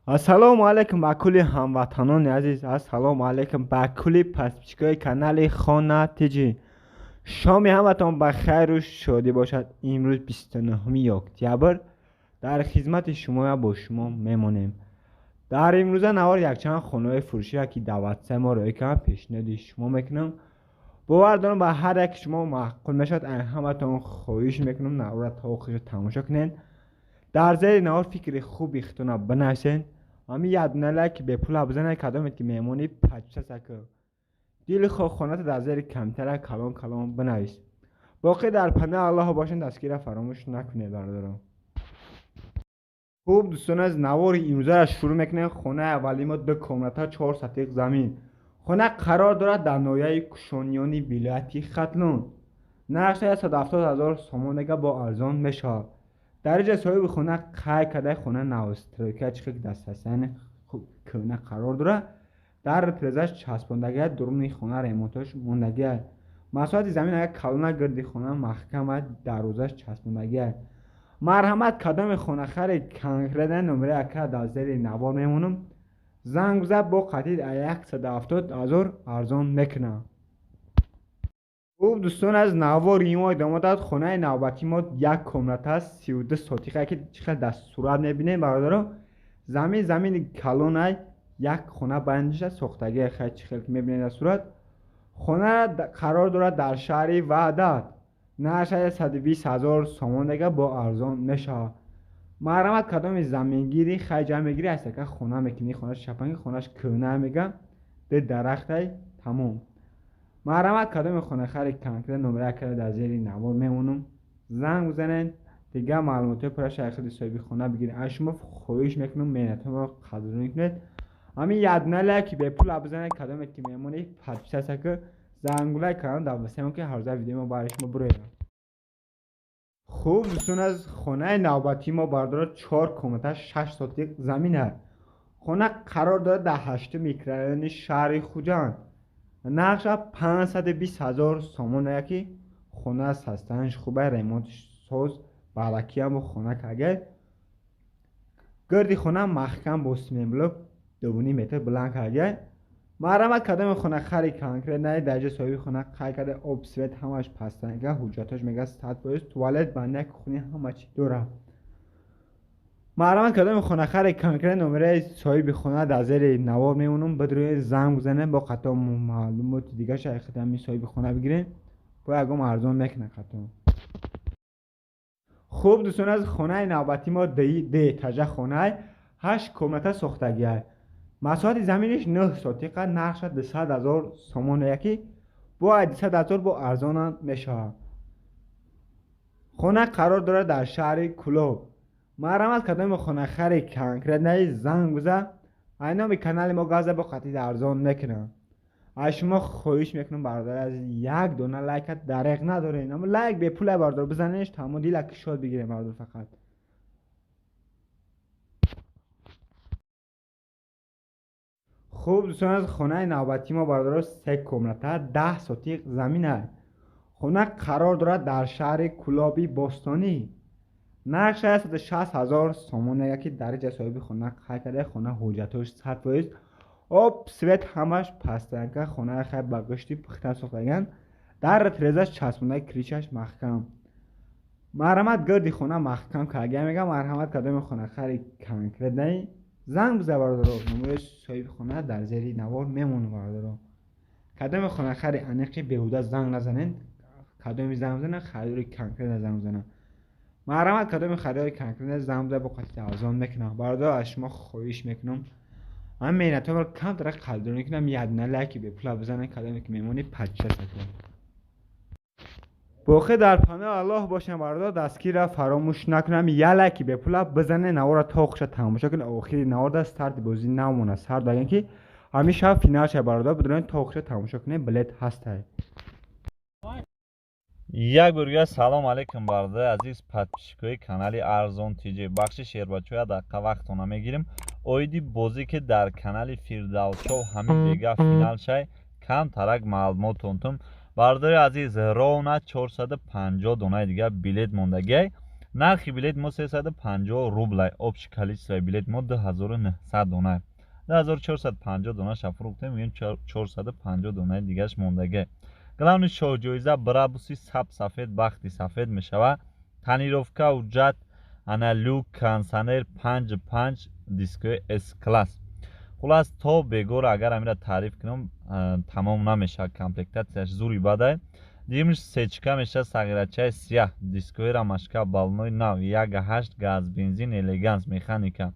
السلام علیکم به کل هموطنان عزیز. السلام علیکم به کل پسپچکای کانال خانه تیجی. شام همتان بخیر و شادی باشد. امروز 29 اکتبر در خدمت شما با شما میمانیم. در امروزه نوار یک چند خانه فروشی را که دعوت ما روی کنم پیشنهاد شما میکنم. باور دارم به هر یک شما معقول میشد. همتان خواهش میکنم نوار تا آخرش تماشا کنین. در زیر نهار فکر خوب اختنا بنویسین. امی یاد نلک به پول بزنه کدامت که میمونی پچه سکه دیل خو خونت در زیر کمتر کلان کلان بنویس. باقی در پناه الله باشین. دستگیر فراموش نکنید برادران. خوب دوستان از نوار امروزه را شروع میکنیم. خونه اولی ما دو کامرتا 4 ستیق زمین. خونه قرار دارد در ناحیه کشانیانی ولایت ختلون. نقشه 170,000 سوم با ارزان میشه. درجه صاحب خونه قای کده خونه نوستروکه چخه دسترسین کنه قرار داره. در پرزش چسباندگی درون خونه ریمونتاش موندگی. مساحت زمین اگر کلونه گردی خونه محکم دروازش چسباندگی. مرحمت کدام خونه خر کنکریت نمره اکا در زیر نوار میمونم. زنگ زد با قطعی 170,000 ارزان میکنه. خوب دوستان از نوار ایما ادامه داد. خونه نوبتی ما یک کمرت هست 32 ساتیقه که چقدر در صورت میبینیم برادرها. زمین کلون یک خونه بندش ساختگی خیلی چقدر میبینید در صورت. خونه قرار دارد در شهر وحدت. نشه 120,000 سوم دیگه با ارزان میشه. مرحمت کدام زمینگیری خیلی جمعگیری هست که خونه میکنی خونش شپنگی خونش کنه میگم ده درخت تمام. مرحمت کدام خونه خری کنکره نمره کرده در زیر نوار میمونم. زنگ بزنین دیگه معلومات پر شیخ صاحب خونه بگیرین. از شما خواهش میکنم مهنت ما قدردانی کنید. همین یاد نله که به پول بزنید کدام که میمونی پادشاه سکه زنگوله کردن در واسه که هر ویدیو ما برای شما بروید. خوب دوستان از خونه نوبتی ما بردار 4 کمته 6 ساتیق زمینه. خونه قرار داره در 8 میکرایان شهر خوجان. نقش 520,000 سوم یکی خونه است. هستنش خوبه ریمونت ساز بالکی هم خونه کگه گردی خونه محکم با سیمین بلوک 2.5 متر بلند کگه. مرحمت کدام خونه خری کنکریت نه درجه صاحب خونه خری کرده آب سویت همش پستنگه حجتاش میگه 100% توالت بنده خونه همه چی داره. مرحمت کدام خونه خر کنکریت نمره صاحب خونه در زیر نوار میمونم. بدروی زنگ بزنه با قطع معلومات دیگه شایخ می صاحب خونه بگیرین با اگم ارزان میکنه قطع. خوب دوستان از خونه نوبتی ما ده تجه خونه 8 کمرته ساختگی. مساحت زمینش 9 ساتیقه. نقش 200,000 سوم یکی با 200,000 با ارزان میشه. خونه قرار داره در شهر کلوب. مرحمت کدام خونه خری کنکریت نه زنگ بزن. اینا می کانال ما گازه با قطعی ارزان میکنه. از شما خواهش میکنم برادر از یک دونه لایک دریغ نداره. اما لایک به پول برادر بزنیش تمام دیل که شاد بگیره برادر. فقط خوب دوستان از خونه نوبتی ما برادر 3 کمرته 10 ساتیق زمینه. خونه قرار دارد در شهر کلابی باستانی. نقش 160,000 سوم یکی درجه صاحب خونه خیلی خونه حجتش 100% آب سویت همش پستنگه خونه خیلی بگشتی پخته ساختگن. در تریزش چسبونده کریچش محکم. مرحمت گردی خونه محکم که اگه میگم مرحمت کدام خونه خری کنکریت نه زنگ بزن برادر. نمره صاحب خونه در زیر نوار میمونه برادر. کدام خونه خری انقی بهوده زنگ نزنین. کدام زنگ بزنن خریداری کنکریت زنگ بزنن. مرحمت کدام خریداری کنکریت زنگ بزنن با قطعی ارزان میکنم برادر. از شما خواهش میکنم من مهنت ها کم داره قدردانی کنم. یاد نله که به پول بزنن کدامی که میمونی پچه سکن. باقی در پناه الله باشن برادر. دستگیر فراموش نکنم یه لکی به پول بزنه نوار تا خوش تماشا کنه. آخری نوار در استارت بازی نمونه سر دارن که همیشه فینال شه برادر. بدون تا خوش تماشا کنه بلیت هسته. یک برگه سلام علیکم برادر عزیز پادپیشکوی کانال ارزان تیجی. بخش شیربچه دقیقه وقتونه میگیریم. اویدی بازی که در کانال فیردوس و همین دیگه فینال شای کم ترک معلومات تونتم برادر عزیز. رونه 450 دونه دیگه بلیت موندگی нархи билет мо 350 рубл, общее количество билет мо 2900 дона. 2450 дона шафрухтем, мегӯем 450 донаи дигараш мондагӣ. главни шоҳҷоиза брабуси сафед бахти сафед мешавад. танировка ҳуҷҷат аналюк кондитсионер 5 дискои S класс. хулас то бегора агар амира таъриф кунам тамом намешавад, комплектатсияш зури бадай. димш сечка меша сағирачаи сиёҳ, дискои рамашка балнои нав 1.8 газ бензин элеганс механика.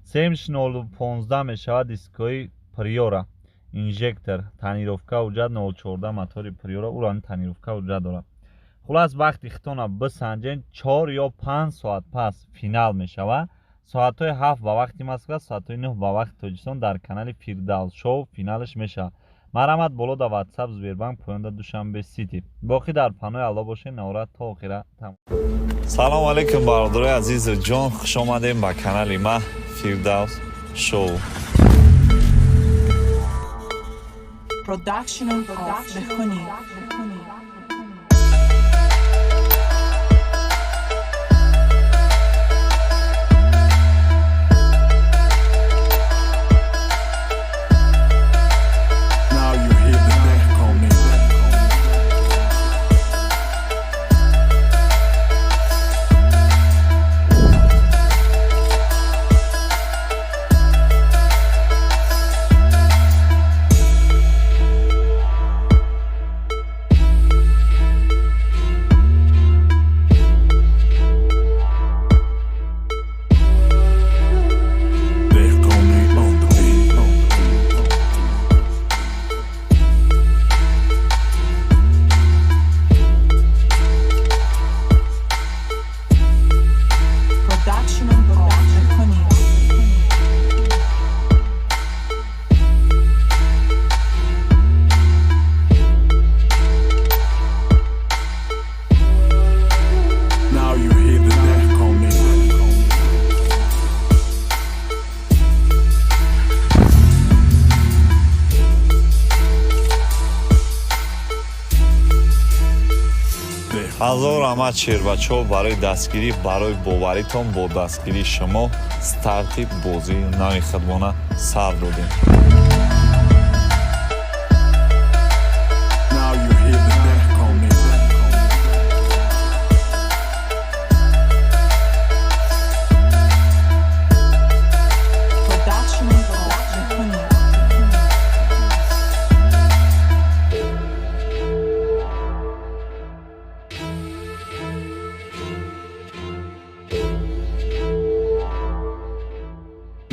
семш 015 мешавад дискои приора инжектор, танировка ҳуҷҷат 014 мотори приора, урани танировка ҳуҷҷат дорад. хулас вақти хитона бисанҷен 4 ё 5 соат пас финал мешавад. соатҳои 7 ба вақти Москва, соатҳои 9 ба вақти Тоҷикистон дар канали Фирдавс шоу финалш мешавад. марамат боло дар WhatsApp Сбербанк поёнда Душанбе Сити. боқӣ дар панои Алло бошед. наврат то охира. салому алейкум бародарои азизу ҷон, хуш омадем ба канали ма Фирдавс шоу. Production of Mehuni. ҳазор раҳмат шербачо барои дастгирӣ, барои боваритон бо дастгирии шумо старти бозии нави худбона сар додем.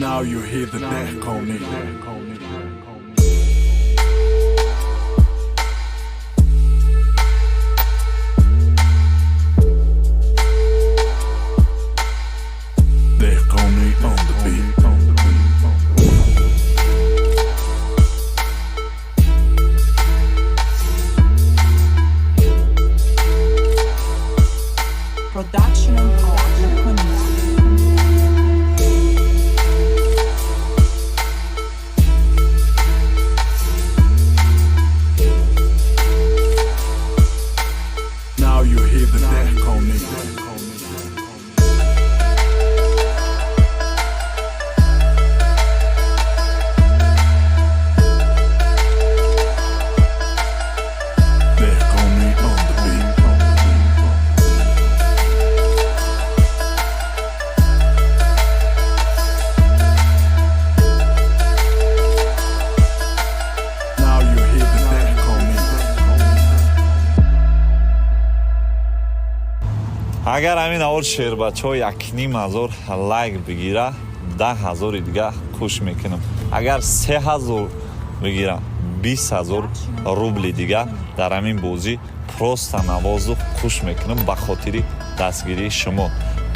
Now you hear the deck on it. Deck on it on the beat. Production of Mehuni. Now you hear the deck on it. Deck on it on the beat. Now you hear the deck on it. агар ҳамин аввал шербачо 1500 лайк бигира 10000 дига куш мекунам. агар 3000 бигира 20000 рубли дига дар ҳамин бозӣ просто навозу куш мекунам ба хотири дастгирии шумо.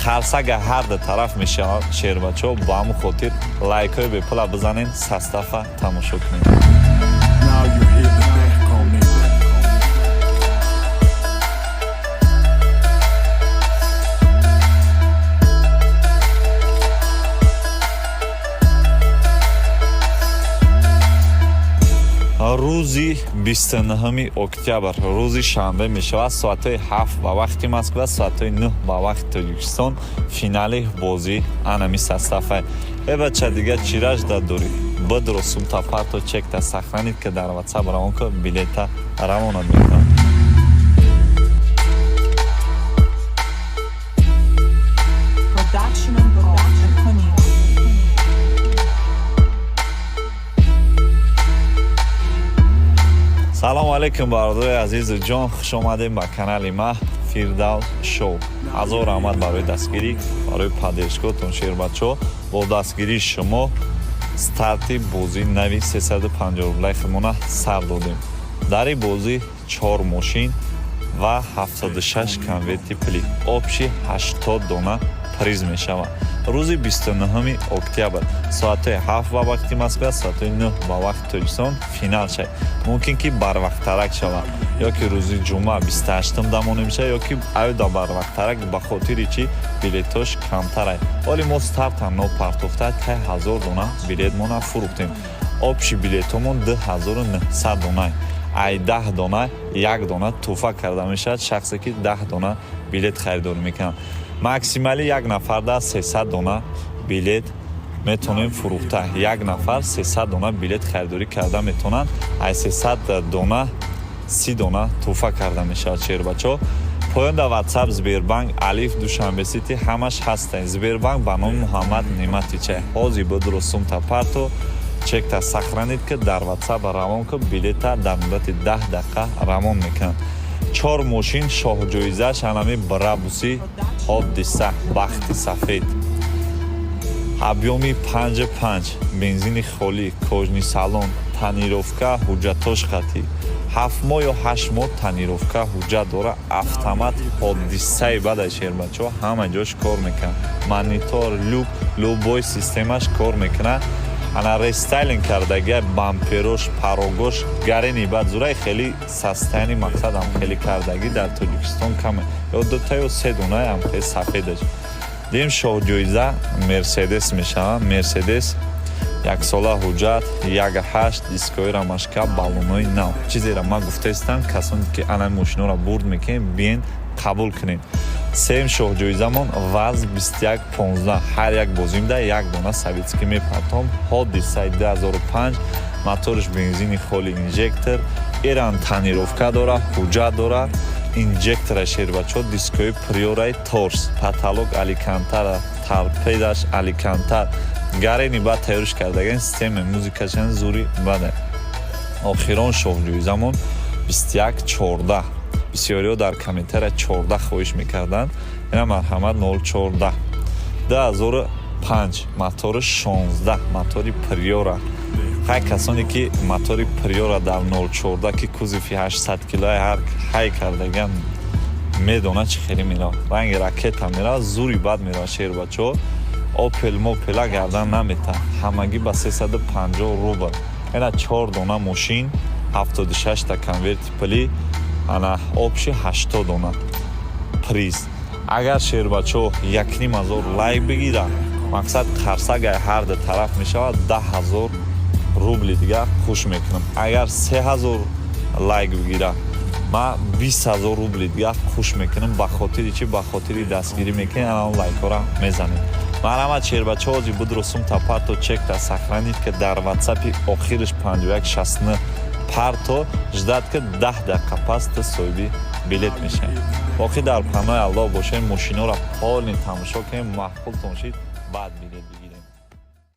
қарсага ҳар ду тараф мешавад шербачо, ба ҳамун хотир лайкҳои бепула бизанен, састафа тамошо кунем. Now you hear the deck on it. рӯзи 29 октябр рӯзи шанбе мешавад соатҳои 7 ба вақти Москва, соатҳои 9 ба вақти Тоҷикистон финали бозӣ анами состава. Бача дига чира жда дорӣ? Бадро сумта парто чекта сохранит ки дар WhatsApp равон ки билета равонат мекунад. Production امکان میکنیم. салому алайкум бародарои азизу ҷон, хуш омадем ба канали ма Фирдавс шоу. ҳазор раҳмат барои дастгирӣ, барои поддержкотон шербачо. бо дастгирии шумо старти бозии нави 350 рублаи худмона сар додем. дар ин бозӣ 4 мошин ва 76 конверти пулӣ обши 80 дона приз мешавад. рӯзи 29 октябр соатҳои 7 ба вақти Москва, соатҳои 9 ба вақти Тоҷикистон финал шавад. мумкин ки барвақтарак шавад, ё ки рӯзи ҷумъа 28 дамоне мешавад, ё ки айда барвақтарак ба хотири чи билетош камтар аст. оли мо стартанно партохта 1000 дона билетмона фурӯхтем. обши билетомон 2900 дона. ай 10 дона 1 дона тӯҳфа карда мешавад. шахсе ки 10 дона билет харидорӣ мекунад, максимали як нафар да 300 дона билет метонем фурӯхта. як нафар 300 дона билет харидорӣ карда метавонад. ай 300 дона 30 дона тӯҳфа карда мешавад. шербачо поёнда WhatsApp Сбербанк алиф Душанбе сити ҳамаш ҳастанд. Сбербанк ба номи Муҳаммад Нематича ҳозир бодро сумта парто чекта сохранит ки дар WhatsApp равон ки билета дар муддати 10 дақиқа равон мекунад. 4 мошин шоҳҷоизааш анами Брабуси ҳодиса бахти сафед, объёми 55, бензини холӣ, кожни салон, тонировка ҳуҷҷатош хатӣ, 7 моҳ ё 8 моҳ тонировка ҳуҷҷат дора. автомат ҳодисаи бадай шербачо ҳама ҷош кор мекунад. монитор, люк, любой системаш кор мекунад. ана рестайлинг кардаги бамперош, парогош, гарени бад зураи хеле састани мақсадам хеле кардаги дар Тоҷикистон каме. ё дута ё се дунаи ам хеле сафедаш. дим шоҳҷоиза Мерседес мешавад. Мерседес яксола ҳуҷҷат 1.8 дискои рамашка баллонои нав. чизера ма гуфтаистам касоне ки ана мошиноро бурд мекунем биен қабул кунем. сем шоҳҷоизамон ваз 2115 ҳар як бозимда як дона советский мепартом. ҳодисаи 2005 моториш бензини холи инжектор, иран тонировка дора, ҳуҷҷат дора. инжектора шербачо дискои приораи торс, потолок аликантара, торпедаш аликантар, гарени бад тайёриш кардагаи система музикашан зури бада. охирон шоҳҷоизамон 2114. бисёриҳо дар комментария 14 хоҳиш мекарданд. ина марҳамат 014 2005 мотори 16 мотори приора. хай касоне ки мотори приора дар 014 ки кузофи 800 килои ҳай кардаган медона чӣ хеле меравад. ранги ракета меравад, зури бад меравад шербачо. опел мопела гардан намета, ҳамагӣ ба 350 рубл. ина 4 дона мошин, 76 та конверти пулӣ, ана обши 80 дона приз. агар шербачо 1500 лайк бигирад, мақсад қарсагай ҳар ду тараф мешавад 10000 рубли дига хуш мекунам. агар 3000 лайк бигирад, ма 20000 рубли дига хуш мекунам. ба хотири чи? ба хотири дастгирӣ мекунем, ана он лайкҳоро мезанем. марҳамат шербачо, ҳозир будро сумта парто чекта сохранит ки дар WhatsApp-и охириш 5169 парто ждад ки 10 дақиқа пас ту соҳиби билет мешавед. боқӣ дар панои аллоҳ бошед, мошиноро полни тамошо кунем, маҳфултон шид, баъд билет бигиред.